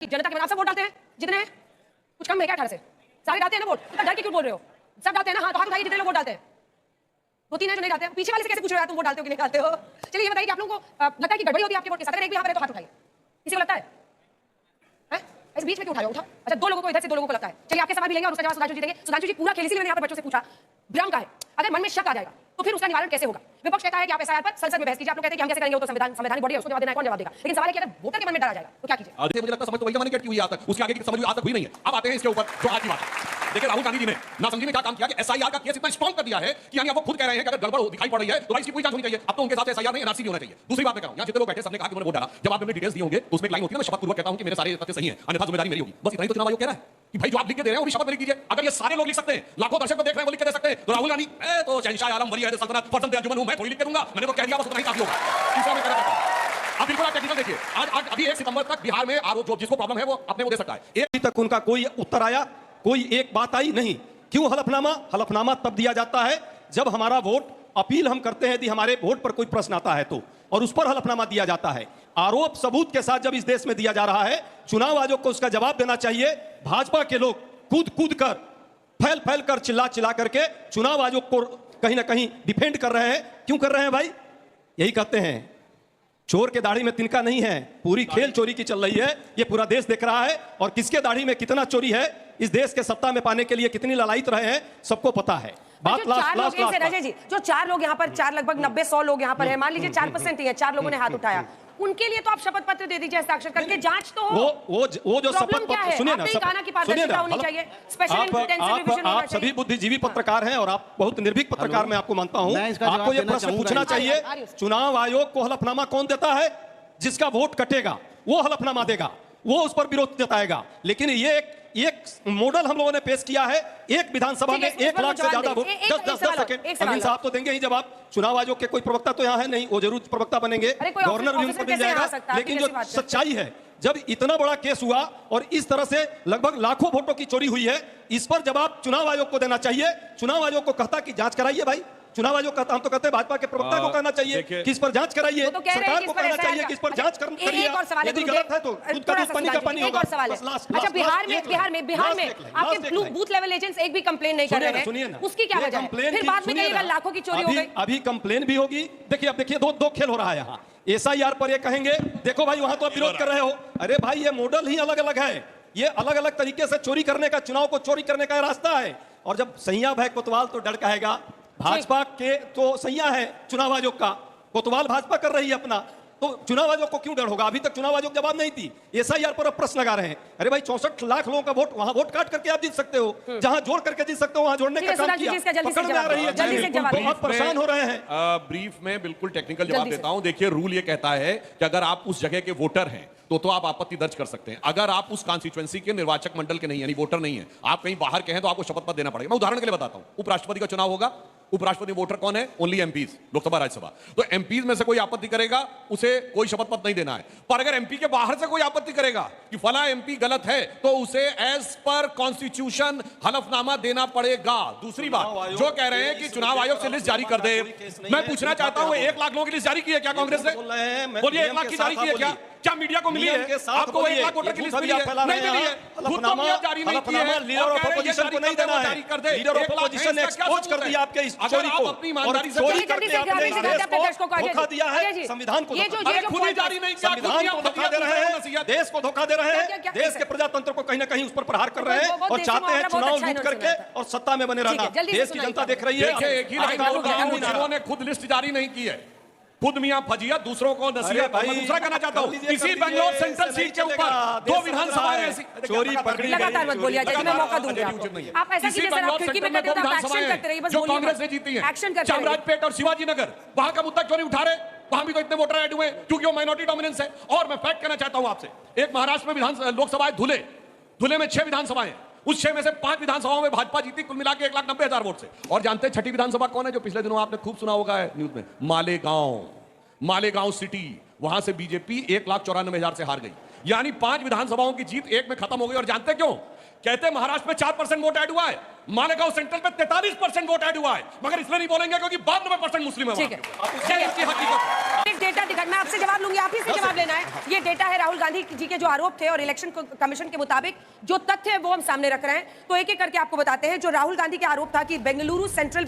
कि जनता के आप सब वोट डालते हैं जितने हैं, कुछ कम है क्या 18 से? सारे डालते हैं ना वोट, इतना डर के क्यों बोल रहे हो? सब डालते हैं ना, हाँ तो हाथ उठाइए जितने लोग वोट डालते हैं। 2-3 है जो नहीं डालते हैं, पीछे वाले से कैसे पूछ रहे हो तुम वोट डालते हो कि नहीं डालते हो? चलिए ये बताइए कि आप लोगों को लगता है कि गड़बड़ी होती है आपके वोट के साथ? अगर एक भी यहाँ पर है तो हाथ उठाइए, किसी को लगता है? ऐसे बीच में क्यों उठाया? उठा अच्छा, 2 लोगों को इधर से 2 लोगों को लगता है। चलिए आपके सवाल भी लेंगे और उसका जवाब सुधांशु जी देंगे। सुधांशु जी पूरा खेल इसीलिए मैंने यहाँ पर बच्चों से पूछा, भ्रम का है, अगर मन में शक आ जाएगा तो फिर उसका निवारण कैसे होगा? विपक्ष कहता है कि आप एसआईआर पर संसद में बहस कीजिए, आप लोग कहते हैं कि हम कैसे करेंगे, वो तो संवैधानिक बॉडी है, उसको जवाब देना है, कौन जवाब देगा? लेकिन सवाल है कि अगर वोटर के मन में डर आ जाएगा तो क्या कीजिए? आधे मुझे लगता है समझ तो वही जमाने की हुई आज तक, उसके आगे की समझ आज तक हुई नहीं है। अब आते हैं इसके ऊपर जो आज की बात है। देखिए राहुल गांधी जी ने नासमझी में क्या काम किया कि एसआईआर का केस इतना स्ट्रॉन्ग कर दिया है कि यानी अब वो खुद कह रहे हैं कि अगर गड़बड़ दिखाई पड़ रही है तो भाई इसकी पूरी जांच होनी चाहिए। अब तो उनके साथ एसआईआर नहीं एनआरसी भी होना चाहिए। दूसरी बात मैं कहूं, यहां जितने लोग बैठे सबने कहा कि उन्होंने वोट डाला, जब आपने डिटेल्स दिए होंगे तो उसमें एक लाइन होती है ना, मैं शपथ पूर्वक कहता हूं कि मेरे सारे तथ्य सही हैं, अन्यथा जिम्मेदारी मेरी होगी। बस इतना ही तो चुनाव आयोग कह रहा है कि भाई जो आप लिख के दे रहे हैं वो भी शपथ में लिख दीजिए। अगर ये सारे लोग लिख सकते हैं, लाखों दर्शक को देख रहे हैं वो लिख के दे सकते हैं, तो राहुल गांधी तो शहंशाह आलम वली है सल्तनत फर्जंद अंजुमन हूं, मैं थोड़ी लिख के दूंगा, मैंने तो कह दिया, बस उतना ही काफी होगा। तीसरा मैं कहना चाहता हूं, अब बिल्कुल आप टेक्निकल देखिए, आज अभी 1 सितंबर तक बिहार में आरोप जो जिसको प्रॉब्लम है वो अपने वो दे सकता है। अभी तक उनका कोई उत्तर आया, कोई एक बात आई नहीं। क्यों हलफनामा तब दिया जाता है जब हमारा वोट अपील हम करते हैं, यदि हमारे वोट पर कोई प्रश्न आता है तो, और उस पर हलफनामा दिया जाता है। आरोप सबूत के साथ जब इस देश में दिया जा रहा है, चुनाव आयोग को उसका जवाब देना चाहिए। भाजपा के लोग कूद कर, फैल कर, चिल्ला करके चुनाव आयोग को कहीं ना कहीं डिफेंड कर रहे हैं। क्यों कर रहे हैं भाई? यही कहते हैं चोर के दाढ़ी में तिनका नहीं है, पूरी खेल चोरी की चल रही है, ये पूरा देश देख रहा है। और किसके दाढ़ी में कितना चोरी है, इस देश के सत्ता में पाने के लिए कितनी ललायत रहे हैं, सबको पता है। बात लास्ट रजय जी, जो 4 लोग यहाँ पर, 4 लगभग 90-100 लोग यहाँ पर है, मान लीजिए 4% ही है, 4 लोगों ने हाथ उठाया, उनके लिए तो आप शपथ पत्र दे दीजिए, हस्ताक्षर करके जांच तो हो। वो जो शपथ पत्र, सुनिए ना, आप सभी बुद्धिजीवी पत्रकार हैं और आप बहुत निर्भीक पत्रकार, मैं आपको मानता हूं। आपको ये प्रश्न पूछना चाहिए, चुनाव आयोग को हलफनामा कौन देता है? जिसका वोट कटेगा वो हलफनामा देगा, वो उस पर विरोध जताएगा। लेकिन ये एक मॉडल हम लोगों ने पेश किया है। एक विधानसभा में 1 लाख से ज्यादा वोट, 10 सेकंड अमीन साहब तो देंगे ही जवाब। चुनाव आयोग के कोई प्रवक्ता तो यहाँ है नहीं, वो जरूर प्रवक्ता बनेंगे, गवर्नर भी उनको मिल जाएगा। लेकिन जो सच्चाई है, जब इतना बड़ा केस हुआ और इस तरह से लगभग लाखों वोटों की चोरी हुई है, इस पर जवाब चुनाव आयोग को देना चाहिए। चुनाव आयोग को कहता कि जांच कराइए भाई, चुनाव आयोग कहता, हम तो कहते हैं भाजपा के प्रवक्ता को कहना चाहिए कि इस पर जांच कराइए, सरकार को कहना चाहिए कि इस पर जांच करिए, यदि गलत है तो दूध का दूध पानी का पानी होगा। अच्छा, बिहार में आपके बूथ लेवल एजेंट्स एक भी कंप्लेन नहीं कर रहे हैं, उसकी क्या वजह है? फिर बाद में कहिएगा लाखों की चोरी हो गई। अभी कंप्लेन भी होगी। देखिए, अब देखिए दो खेल हो रहा है यहाँ। एसआईआर पर ये कहेंगे देखो भाई वहां तो आप विरोध कर रहे हो, अरे भाई ये मॉडल ही अलग अलग है, ये अलग अलग तरीके से चोरी करने का, चुनाव को चोरी करने का रास्ता है। और जब सैया भाई कोतवाल तो डर कहेगा, भाजपा के तो सैया है चुनाव आयोग का, कोतवाल भाजपा कर रही है अपना, तो चुनाव आयोग को क्यों डर होगा? अभी तक चुनाव आयोग जवाब नहीं दी। एसआईआर पर अब प्रश्न लगा रहे हैं। अरे भाई 64 लाख लोगों का वोट, वहां वोट काट करके आप जीत सकते हो, जहां जोड़ करके जीत सकते हो वहां जोड़ने का काम किया। पकड़ में आ रही है, बहुत परेशान हो रहे हैं। ब्रीफ में बिल्कुल टेक्निकल जवाब देता हूं। देखिए, रूल ये कहता है कि अगर आप उस जगह के वोटर हैं तो आप आपत्ति दर्ज कर सकते हैं। अगर आप उस कॉन्स्टिट्यूएंसी के निर्वाचक मंडल के नहीं, यानी वोटर नहीं है, आप कहीं बाहर के हैं, तो आपको शपथ पत्र देना पड़ेगा। मैं उदाहरण के लिए बताता हूं, उपराष्ट्रपति का चुनाव होगा, उपराष्ट्रपति वोटर कौन है? Only MPs, Lok Sabha Rajya Sabha. तो एमपीज में से कोई आपत्ति करेगा, उसे कोई शपथ पत्र नहीं देना है। पर अगर एमपी के बाहर से कोई आपत्ति करेगा कि फला एमपी गलत है, तो उसे एज पर कॉन्स्टिट्यूशन हलफनामा देना पड़ेगा। दूसरी बात, जो कह रहे हैं कि चुनाव आयोग से लिस्ट जारी कर दे, मैं पूछना चाहता हूं 1 लाख लोगों की लिस्ट जारी की है क्या कांग्रेस ने? बोलिए, 1 लाख की जारी की है क्या मीडिया को मिली है? आपको 1 लाख वोटर की लिस्ट मिली है? नहीं मिली है। हलफनामा जारी नहीं की है। लीडर ऑफ अपोजिशन को नहीं देना है, लीडर ऑफ अपोजिशन ने एक्सपोज कर दिया आपके इस चोरी को, और चोरी करके आपने देश को धोखा दिया है, संविधान को खुद ही जारी नहीं किया, संविधान को धोखा दे रहे हैं, देश को धोखा दे रहे हैं, देश के प्रजातंत्र को कहीं ना कहीं उस पर प्रहार कर रहे हैं और चाहते हैं चुनाव लूट करके और सत्ता में बने रहना। देश की जनता देख रही है। उन्होंने खुद लिस्ट जारी नहीं की है, खुद मियां फजिया, दूसरों को नसीहत। मैं दूसरा कहना चाहता हूं, इसी बेंगलोर सेंट्रल सीट के ऊपर 2 विधानसभाएं ऐसी चोरी पकड़ी, लगातार मत बोलिए, जैसे मैं मौका दूंगा आपको। आप ऐसा कीजिए सर, आप खिड़की में बैठे हो, आप एक्शन करते रहिए, बस जो कांग्रेस ने जीती है, चामराजपेट और शिवाजी नगर, वहां का मुद्दा क्यों नहीं उठा रहे? वहां भी तो इतने वोटर ऐड हुए क्योंकि वो माइनॉरिटी डोमिनेंस है। और मैं फैक्ट कहना चाहता हूं आपसे, एक महाराष्ट्र में लोकसभा धुले में 6 विधानसभाएं, उस 6 में से 5 विधानसभाओं में भाजपा जीती, कुल मिला के 1,90,000 वोट से। और जानते हैं छठी विधानसभा कौन है, जो पिछले दिनों आपने खूब सुना होगा न्यूज में? मालेगांव सिटी, वहां से बीजेपी 1,94,000 से हार गई। यानी 5 विधानसभाओं की जीत एक में खत्म हो गई। और जानते क्यों? कहते महाराष्ट्र में 4% वोट ऐड हुआ है, मालेगांव सेंट्रल में 43% वोट ऐड हुआ है, मगर इसलिए नहीं बोलेंगे क्योंकि 92% मुस्लिम है ठीक है। वहां। ये इसकी हकीकत है। एक डेटा दिखा, मैं आपसे जवाब लूंगी, आप ही से जवाब लेना है। ये डेटा है राहुल गांधी जी के जो आरोप थे और इलेक्शन कमीशन के मुताबिक जो तथ्य है वो हम सामने रख रहे हैं। तो एक एक करके आपको बताते हैं। जो राहुल गांधी के आरोप था कि बेंगलुरु सेंट्रल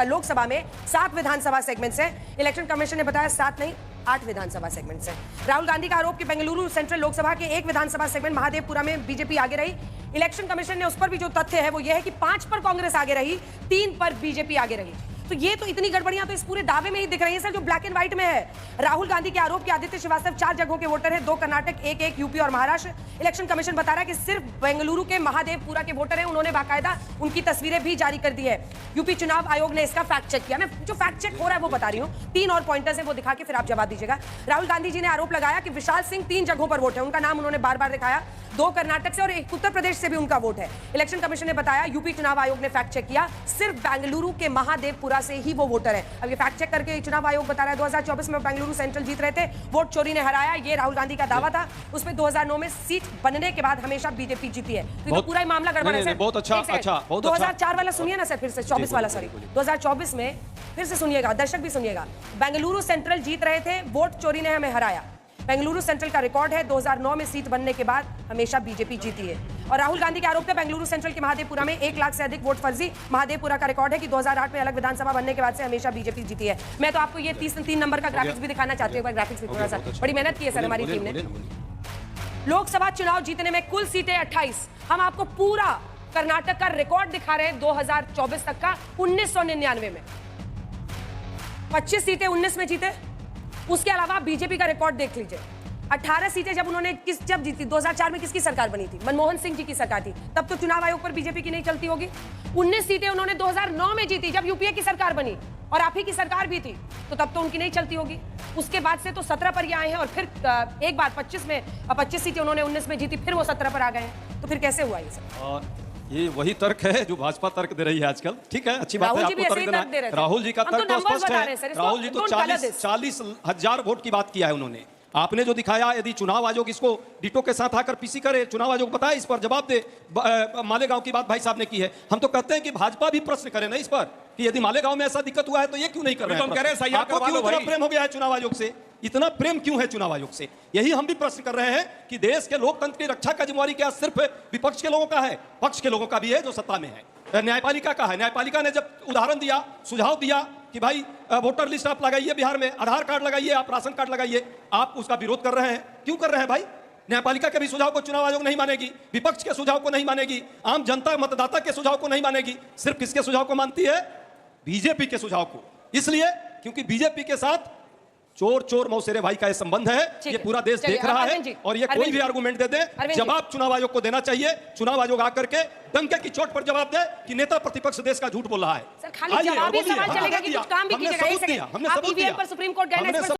लोकसभा में 7 विधानसभा सेगमेंट्स हैं। इलेक्शन कमीशन ने बताया 7 नहीं 8 विधानसभा सेगमेंट्स हैं। राहुल गांधी का आरोप कि बेंगलुरु सेंट्रल लोकसभा के 1 विधानसभा सेगमेंट महादेवपुरा में बीजेपी आगे रही। इलेक्शन कमीशन ने उस पर भी जो तथ्य है वो ये है कि 5 पर कांग्रेस आगे रही, 3 पर बीजेपी आगे रही। तो ये तो इतनी गड़बड़ियां तो इस पूरे दावे में ही दिख रही है सर, जो ब्लैक एंड व्हाइट में है। राहुल गांधी के आरोप कि आदित्य श्रीवास्तव 4 जगहों के वोटर हैं, 2 कर्नाटक, 1 यूपी और महाराष्ट्र। इलेक्शन कमीशन बता रहा है कि सिर्फ बेंगलुरु के महादेवपुरा के वोटर हैं, उन्होंने बाकायदा उनकी तस्वीरें भी जारी कर दी है। यूपी चुनाव आयोग ने इसका फैक्ट चेक किया। मैं जो फैक्ट चेक हो रहा है वो बता रही हूँ। 3 और पॉइंटर्स है, वो दिखा के फिर आप जवाब दीजिएगा। राहुल गांधी जी ने आरोप लगाया कि विशाल सिंह 3 जगहों पर वोट है, उनका नाम उन्होंने बार बार दिखाया। 2 कर्नाटक से और 1 उत्तर प्रदेश से भी उनका वोट है। इलेक्शन कमीशन ने बताया, यूपी चुनाव आयोग ने फैक्ट चेक किया, सिर्फ बेंगलुरु के महादेवपुरा से ही वो वोटर है। अब ये फैक्ट चेक करके चुनाव आयोग बता रहा है 2024 में बेंगलुरु सेंट्रल जीत रहे थे, वोट चोरी ने हराया। ये राहुल गांधी का दावा था। उसमें 2009 में सीट बनने के बाद हमेशा बीजेपी जीती है। तो पूरा ही मामला गड़बड़ है सर। बहुत अच्छा, अच्छा, बहुत अच्छा। 2004 वाला सुनिए ना सर, फिर से 24 वाला, सॉरी 2024 में फिर से सुनिएगा, दर्शक भी सुनिएगा। बेंगलुरु सेंट्रल जीत रहे थे, वोट चोरी ने हमें हराया। बेंगलुरु सेंट्रल का रिकॉर्ड है 2009 में सीट बनने के बाद हमेशा बीजेपी जीती है। और राहुल गांधी के आरोप थे बेंगलुरु सेंट्रल के महादेवपुरा में 1 लाख से अधिक वोट फर्जी। महादेवपुरा का रिकॉर्ड है कि 2008 में अलग विधानसभा बनने के बाद से हमेशा बीजेपी जीती है। मैं तो आपको ये 3 नंबर का ग्राफिक्स भी दिखाना चाहती हूँ। ग्राफिक्स भी थोड़ा सा बड़ी मेहनत की है सर हमारी टीम ने। लोकसभा चुनाव जीतने में कुल सीटें 28। हम आपको पूरा कर्नाटक का रिकॉर्ड दिखा रहे हैं 2024 तक का। 1999 में 25 सीटें 19 में जीते। उसके अलावा बीजेपी का रिकॉर्ड देख लीजिए, 18 सीटें जब उन्होंने जब जीती 2004 में किसकी सरकार बनी थी? मनमोहन सिंह जी की सरकार थी। तब तो चुनाव आयोग पर बीजेपी की नहीं चलती होगी। 19 सीटें उन्होंने 2009 में जीती जब यूपीए की सरकार बनी और आप ही की सरकार भी थी, तो तब तो उनकी नहीं चलती होगी। उसके बाद से तो 17 पर ये आए हैं और फिर एक बार 25 सीटें उन्होंने 19 में जीती, फिर वो 17 पर आ गए हैं। तो फिर कैसे हुआ ये सब? और ये वही तर्क है जो भाजपा तर्क दे रही है आजकल। ठीक है, अच्छी बात है, आपको तर्क देना है। राहुल जी का तर्क तो स्पष्ट है। राहुल जी तो 40,000 वोट की बात किया है उन्होंने। आपने जो दिखाया, यदि चुनाव आयोग इसको डिटो के साथ आकर पीसी करे, चुनाव आयोग बताए, इस पर जवाब दे। मालेगांव की बात भाई साहब ने की है। हम तो कहते हैं कि भाजपा भी प्रश्न करे ना इस पर कि यदि मालेगांव में ऐसा दिक्कत हुआ है तो ये क्यों नहीं कर रहे हैं? आपको क्यों इतना प्रेम हो गया है चुनाव आयोग से? इतना प्रेम क्यों है चुनाव आयोग से? यही हम भी प्रश्न कर रहे हैं कि देश के लोकतंत्र की रक्षा का जिम्मेवारी क्या सिर्फ विपक्ष के लोगों का है? पक्ष के लोगों का भी है जो सत्ता में है। न्यायपालिका का है। न्यायपालिका ने जब उदाहरण दिया, सुझाव दिया कि भाई वोटर लिस्ट आप लगाइए, बिहार में आधार कार्ड लगाइए, आप राशन कार्ड लगाइए, आप उसका विरोध कर रहे हैं। क्यों कर रहे हैं भाई? न्यायपालिका के भी सुझाव को चुनाव आयोग नहीं मानेगी, विपक्ष के सुझाव को नहीं मानेगी, आम जनता मतदाता के सुझाव को नहीं मानेगी। सिर्फ किसके सुझाव को मानती है? बीजेपी के सुझाव को। इसलिए क्योंकि बीजेपी के साथ चोर चोर मौसेरे भाई का ये संबंध है, ये पूरा देश देख रहा है। और ये कोई भी आर्गुमेंट दे दे, जवाब चुनाव आयोग को देना चाहिए। चुनाव आयोग आकर के डंके की चोट पर जवाब दे कि नेता प्रतिपक्ष देश का झूठ बोल रहा है। सर खाली जवाब ही सवाल चलेगा कि कुछ काम भी कीजिएगा। एक सेकंड, आप ईवीएम पर सुप्रीम कोर्ट गए ना,